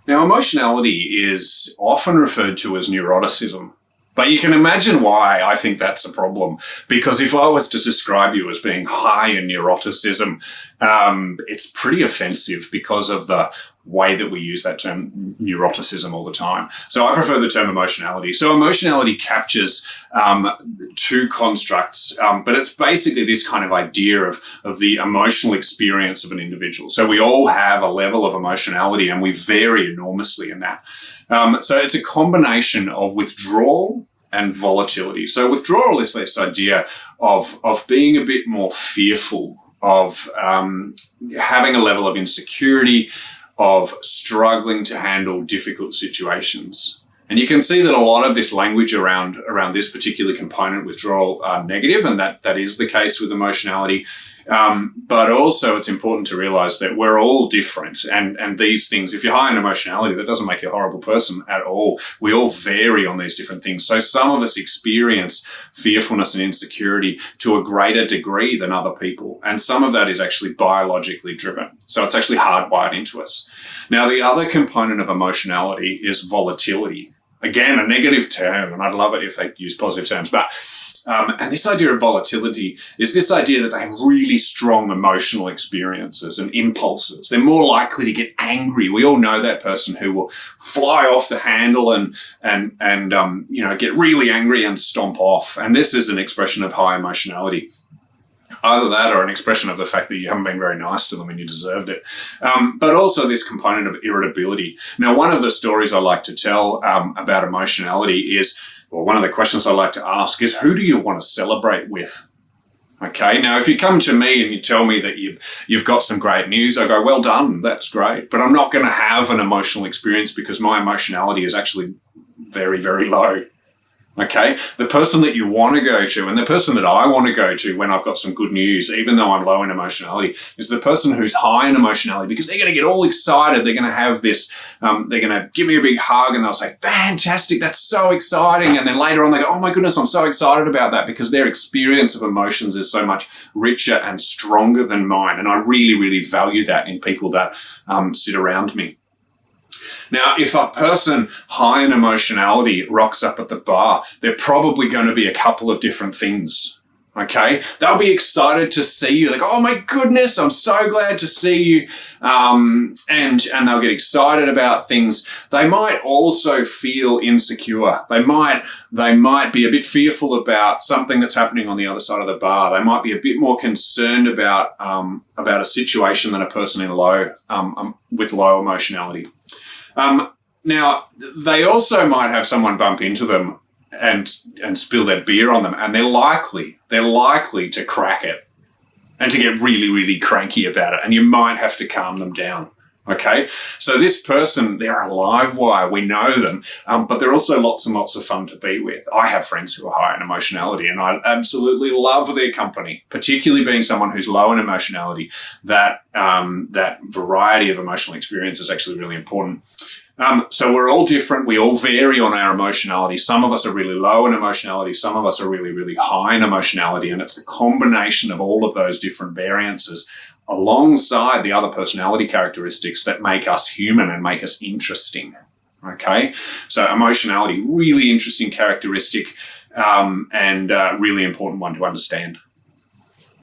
Now, emotionality is often referred to as neuroticism. But you can imagine why I think that's a problem. Because if I was to describe you as being high in neuroticism, it's pretty offensive because of the way that we use that term neuroticism all the time. So I prefer the term emotionality. So emotionality captures two constructs, but it's basically this kind of idea of the emotional experience of an individual. So we all have a level of emotionality and we vary enormously in that. So it's a combination of withdrawal and volatility. So withdrawal is this idea of being a bit more fearful, of having a level of insecurity, of struggling to handle difficult situations. And you can see that a lot of this language around this particular component, withdrawal, are negative, and that is the case with emotionality. But also it's important to realize that we're all different, and these things, if you're high in emotionality, that doesn't make you a horrible person at all. We all vary on these different things. So some of us experience fearfulness and insecurity to a greater degree than other people. And some of that is actually biologically driven. So it's actually hardwired into us. Now, the other component of emotionality is volatility. Again, a negative term, and I'd love it if they use positive terms. But and this idea of volatility is this idea that they have really strong emotional experiences and impulses. They're more likely to get angry. We all know that person who will fly off the handle and get really angry and stomp off. And this is an expression of high emotionality. Either that or an expression of the fact that you haven't been very nice to them and you deserved it. But also this component of irritability. Now, one of the stories I like to tell about emotionality is, or one of the questions I like to ask is, who do you want to celebrate with? Okay, now if you come to me and you tell me that you've got some great news, I go, well done, that's great. But I'm not going to have an emotional experience because my emotionality is actually very, very low. Okay, the person that you want to go to and the person that I want to go to when I've got some good news, even though I'm low in emotionality, is the person who's high in emotionality, because they're going to get all excited. They're going to have this, they're going to give me a big hug and they'll say, fantastic, that's so exciting. And then later on they go, oh my goodness, I'm so excited about that, because their experience of emotions is so much richer and stronger than mine. And I really, really value that in people that sit around me. Now, if a person high in emotionality rocks up at the bar, they're probably going to be a couple of different things, okay? They'll be excited to see you. Like, oh my goodness, I'm so glad to see you. And they'll get excited about things. They might also feel insecure. They might be a bit fearful about something that's happening on the other side of the bar. They might be a bit more concerned about a situation than a person in with low emotionality. Now, they also might have someone bump into them and spill their beer on them, and they're likely to crack it and to get really, really cranky about it, and you might have to calm them down. Okay, so this person, they're a live wire. We know them, but they're also lots and lots of fun to be with. I have friends who are high in emotionality, and I absolutely love their company, particularly being someone who's low in emotionality. That variety of emotional experience is actually really important. So we're all different. We all vary on our emotionality. Some of us are really low in emotionality. Some of us are really, really high in emotionality. And it's the combination of all of those different variances alongside the other personality characteristics that make us human and make us interesting. Okay? So emotionality, really interesting characteristic, and really important one to understand.